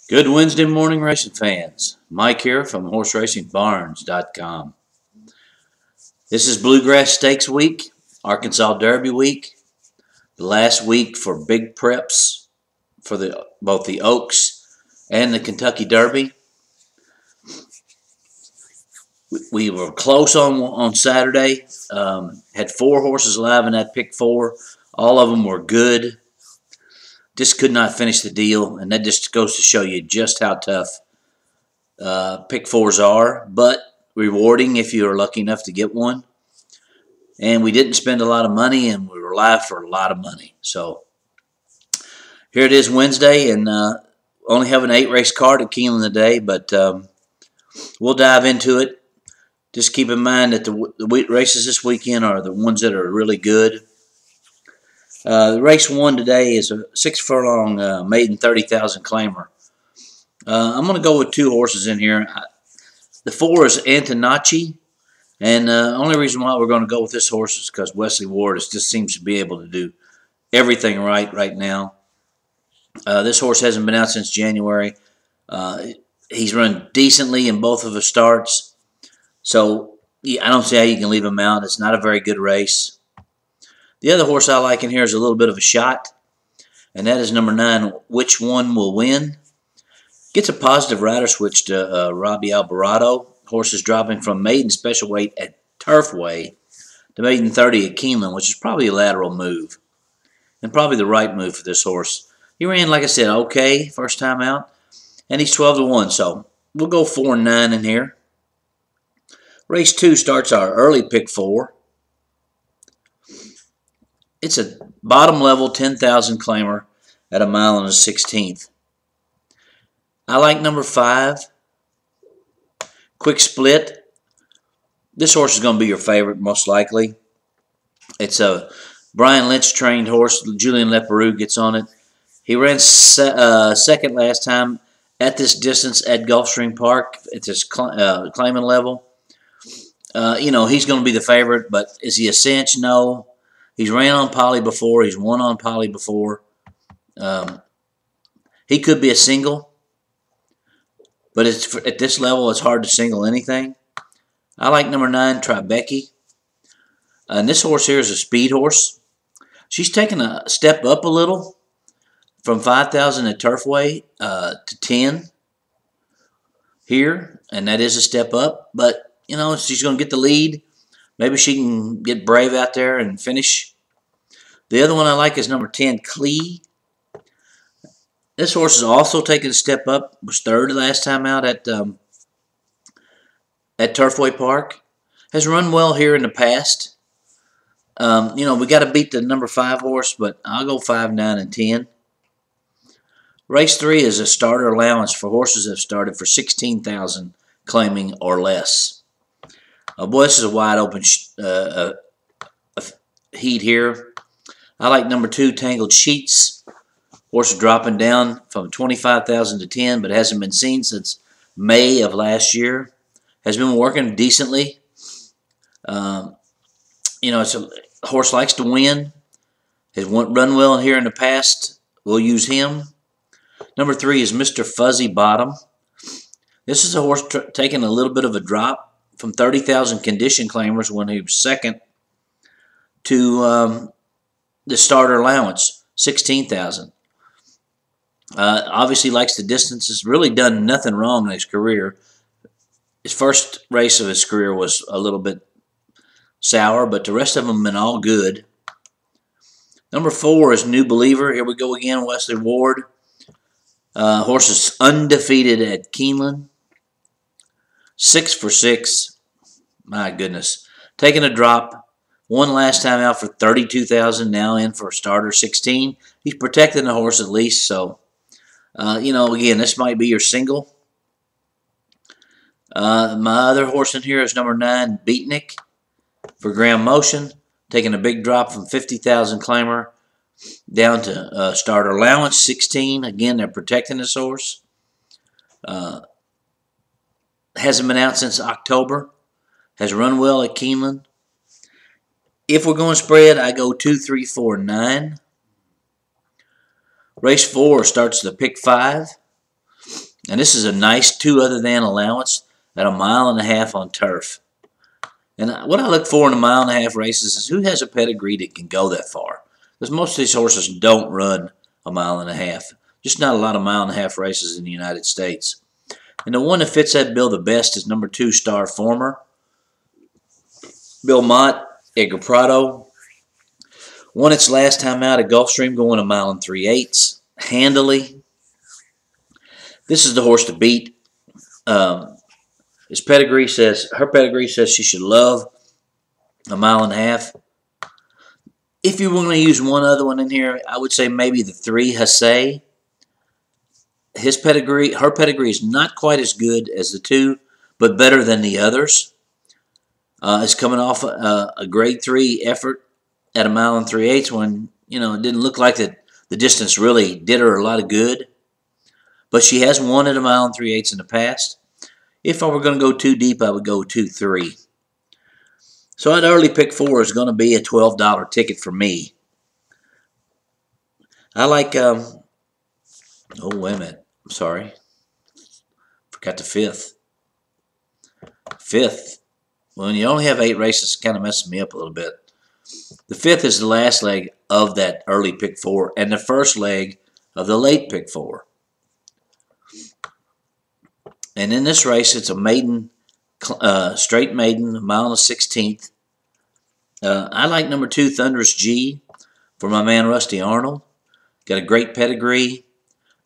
Good Wednesday morning, racing fans. Mike here from horseracingbarns.com. This is Bluegrass Stakes week, Arkansas Derby week, the last week for big preps for both the Oaks and the Kentucky Derby. We were close on Saturday. Had 4 horses live in that pick 4. All of them were good. Just could not finish the deal, and that just goes to show you just how tough pick 4s are, but rewarding if you're lucky enough to get one. And we didn't spend a lot of money, and we were live for a lot of money. So here it is Wednesday, and only have an 8-race card at Keeneland today, but we'll dive into it. Just keep in mind that the races this weekend are the ones that are really good. Race 1 today is a 6-furlong maiden 30,000 claimer. I'm going to go with 2 horses in here. The 4 is Antonacci, and the only reason why we're going to go with this horse is because Wesley Ward just seems to be able to do everything right now. This horse hasn't been out since January. He's run decently in both of his starts, so yeah, I don't see how you can leave him out. It's not a very good race. The other horse I like in here is a little bit of a shot, and that is number 9, Which One Will Win. Gets a positive rider switch to Robbie Alvarado. Horse is dropping from maiden special weight at Turfway to maiden 30 at Keeneland, which is probably a lateral move, and probably the right move for this horse. He ran, like I said, okay first time out, and he's 12-1, so we'll go 4 and 9 in here. Race 2 starts our early pick 4. It's a bottom level 10,000 claimer at 1 mile and a 16th. I like number 5, Quick Split. This horse is going to be your favorite most likely. It's a Brian Lynch trained horse. Julian Leperoux gets on it. He ran second last time at this distance at Gulfstream Park at this claiming level. He's going to be the favorite, but is he a cinch? No. He's ran on poly before. He's won on poly before. He could be a single, but at this level, it's hard to single anything. I like number 9, Tribecky. And this horse here is a speed horse. She's taken a step up a little from 5,000 at Turfway to 10 here, and that is a step up. But, she's going to get the lead. Maybe she can get brave out there and finish. The other one I like is number 10, Clee. This horse is also taking a step up. Was 3rd last time out at Turfway Park. Has run well here in the past. We got to beat the number 5 horse, but I'll go 5, 9, and 10. Race 3 is a starter allowance for horses that have started for 16,000 claiming or less. Boy, this is a wide open heat here. I like number 2, Tangled Sheets. Horse is dropping down from 25,000 to 10, but hasn't been seen since May of last year. Has been working decently. It's a horse likes to win. Has run well here in the past. We'll use him. Number 3 is Mr. Fuzzy Bottom. This is a horse taking a little bit of a drop from 30,000 condition claimers when he was second to the starter allowance, 16,000. Obviously likes the distance. Has really done nothing wrong in his career. His first race of his career was a little bit sour, but the rest of them have been all good. Number 4 is New Believer. Here we go again, Wesley Ward. Horse is undefeated at Keeneland. 6 for 6. My goodness. Taking a drop. Won last time out for 32,000. Now in for a starter 16. He's protecting the horse at least. So, again, this might be your single. My other horse in here is number 9, Beatnik for Graham Motion. Taking a big drop from 50,000 claimer down to starter allowance 16. Again, they're protecting this horse. Hasn't been out since October. Has run well at Keeneland. If we're going spread, I go 2, 3, 4, 9. Race 4 starts the pick 5. And this is a nice 2 other than allowance at 1.5 miles on turf. And what I look for in 1.5 mile races is who has a pedigree that can go that far. Because most of these horses don't run 1.5 miles. Just not a lot of 1.5 mile races in the United States. And the one that fits that bill the best is number 2, Star Former. Bill Mott, Edgar Prado. Won its last time out at Gulfstream, going 1 3/8 handily. This is the horse to beat. Her pedigree says she should love 1.5 miles. If you want to use one other one in here, I would say maybe the 3, Hasse. Her pedigree is not quite as good as the 2, but better than the others. It's coming off a grade 3 effort at 1 3/8 when, it didn't look like the distance really did her a lot of good. But she has won at 1 3/8 in the past. If I were going to go too deep, I would go 2-3. So that early pick 4 is going to be a $12 ticket for me. I like, oh, wait a minute. I'm sorry. Forgot the 5th. 5th. When you only have 8 races, it kind of messes me up a little bit. The 5th is the last leg of that early pick 4 and the first leg of the late pick 4. And in this race, it's a maiden, straight maiden, 1 1/16. I like number 2, Thunderous G, for my man Rusty Arnold. Got a great pedigree.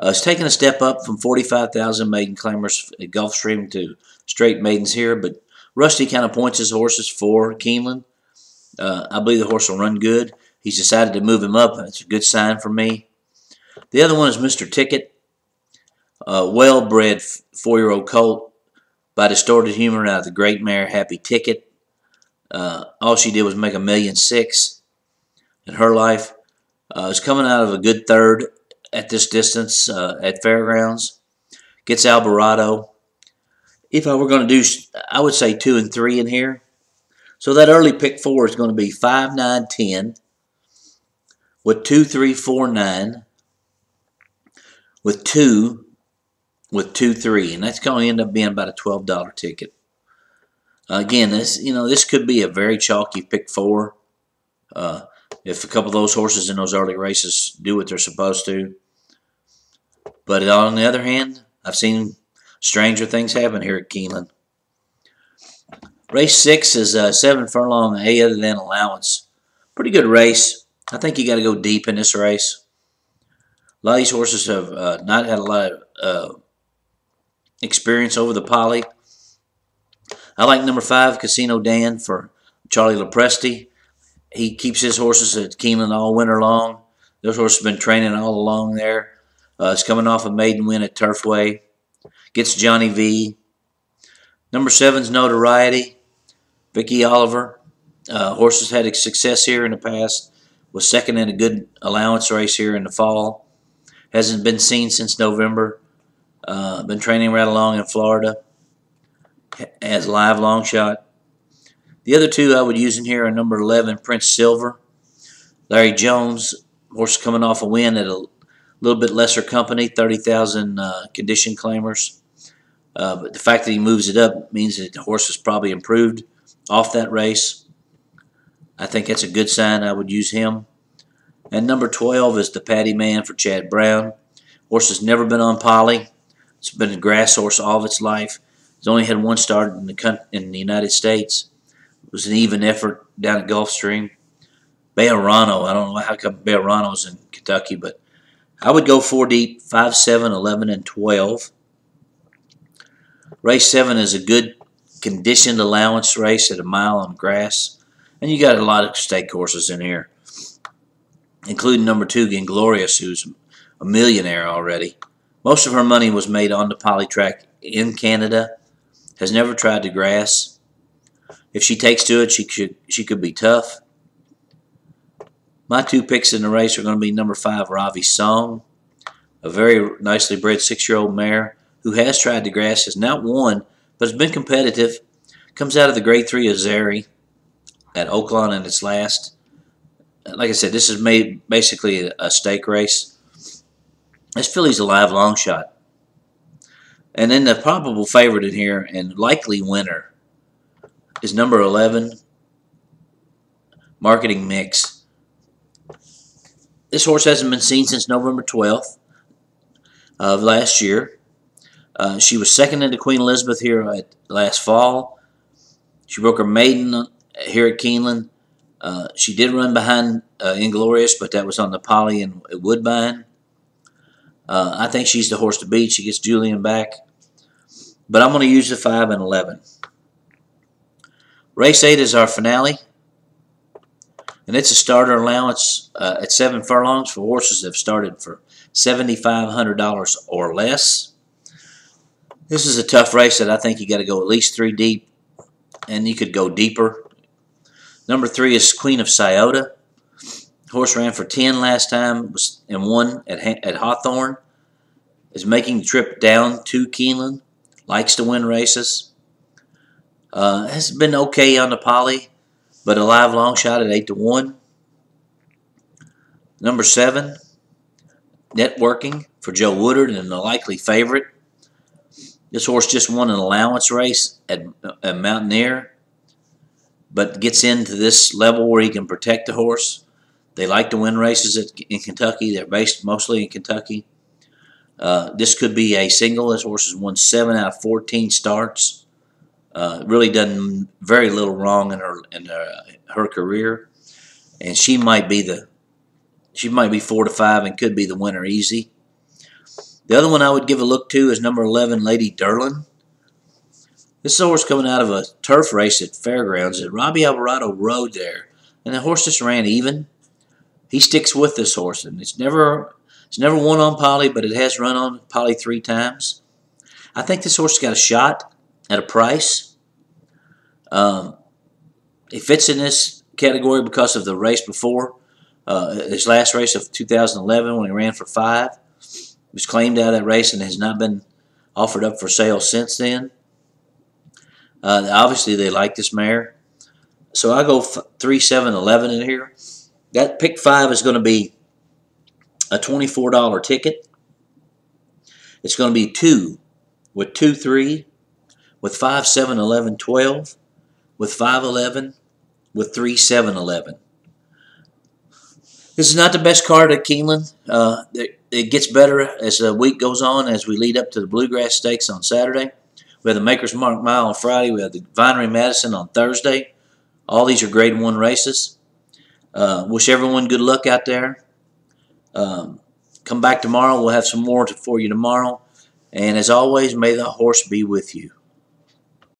It's taken a step up from 45,000 maiden claimers at Gulfstream to straight maidens here, but Rusty kind of points his horses for Keeneland. I believe the horse will run good. He's decided to move him up. That's a good sign for me. The other one is Mr. Ticket. Well-bred 4-year-old colt by Distorted Humor out of the great mare Happy Ticket. All she did was make $1.6 million in her life. Is coming out of a good 3rd at this distance at Fairgrounds. Gets Alvarado. If I were going to do, I would say 2 and 3 in here. So that early pick 4 is going to be 5, 9, 10 with 2, 3, 4, 9 with 2 with 2, 3, and that's going to end up being about a $12 ticket. Again, this could be a very chalky pick 4. If a couple of those horses in those early races do what they're supposed to. But on the other hand, I've seen stranger things happen here at Keeneland. Race 6 is 7 furlong, A other than allowance. Pretty good race. I think you got to go deep in this race. A lot of these horses have not had a lot of experience over the poly. I like number 5, Casino Dan, for Charlie Lopresti. He keeps his horses at Keeneland all winter long. Those horses have been training all along there. It's coming off a maiden win at Turfway. Gets Johnny V. Number 7's Notoriety. Vicky Oliver. Horses had success here in the past. Was second in a good allowance race here in the fall. Hasn't been seen since November. Been training right along in Florida. Has live long shot. The other 2 I would use in here are number 11, Prince Silver. Larry Jones, horse coming off a win at a little bit lesser company, 30,000 condition claimers. But the fact that he moves it up means that the horse has probably improved off that race. I think that's a good sign. I would use him. And number 12 is the Patty Man for Chad Brown. Horse has never been on poly. It's been a grass horse all of its life. It's only had 1 start in the United States. It was an even effort down at Gulfstream. Bejarano, I don't know how come Bejarano's in Kentucky, but I would go 4 deep, 5, 7, 11, and 12. Race 7 is a good conditioned allowance race at 1 mile on grass. And you got a lot of stake horses in here, including number 2, Inglorious, who's a millionaire already. Most of her money was made on the poly track in Canada. Has never tried the grass. If she takes to it, she could be tough. My 2 picks in the race are going to be number 5, Ravi Song, a very nicely bred 6-year-old mare who has tried the grass, has not won, but has been competitive. Comes out of the grade 3 of Zeri at Oaklawn in its last. Like I said, this is basically a stake race. This filly's a live long shot. And then the probable favorite in here and likely winner is number 11, Marketing Mix. This horse hasn't been seen since November 12th of last year. She was second into Queen Elizabeth here last fall. She broke her maiden here at Keeneland. She did run behind Inglorious, but that was on the Poly and Woodbine. I think she's the horse to beat. She gets Julian back. But I'm going to use the 5 and 11. Race 8 is our finale. And it's a starter allowance at 7 furlongs for horses that have started for $7,500 or less. This is a tough race that I think you got to go at least 3 deep, and you could go deeper. Number 3 is Queen of Scioto. Horse ran for 10 last time and won at Hawthorne. Is making the trip down to Keeneland. Likes to win races. Has been okay on the Poly, but a live long shot at 8-1. Number 7, Networking for Joe Woodard and the likely favorite. This horse just won an allowance race at Mountaineer, but gets into this level where he can protect the horse. They like to win races in Kentucky. They're based mostly in Kentucky. This could be a single. This horse has won 7 out of 14 starts. Really done very little wrong in her career, and she might be 4-5 and could be the winner easy. The other one I would give a look to is number 11, Lady Derlin. This horse coming out of a turf race at Fairgrounds that Robbie Alvarado rode there, and the horse just ran even. He sticks with this horse, and it's never won on Poly, but it has run on Poly 3 times. I think this horse has got a shot at a price. He fits in this category because of the race before. His last race of 2011 when he ran for 5. He was claimed out of that race and has not been offered up for sale since then. Obviously, they like this mare. So I go 3, 7, 11 in here. That pick 5 is going to be a $24 ticket. It's going to be 2 with 2, 3, with 5, 7, 11, 12, with 5, 11, with 3, 7, 11. This is not the best card at Keeneland. It gets better as the week goes on, as we lead up to the Bluegrass Stakes on Saturday. We have the Maker's Mark Mile on Friday. We have the Vinery Madison on Thursday. All these are Grade 1 races. Wish everyone good luck out there. Come back tomorrow. We'll have some more for you tomorrow. And as always, may the horse be with you.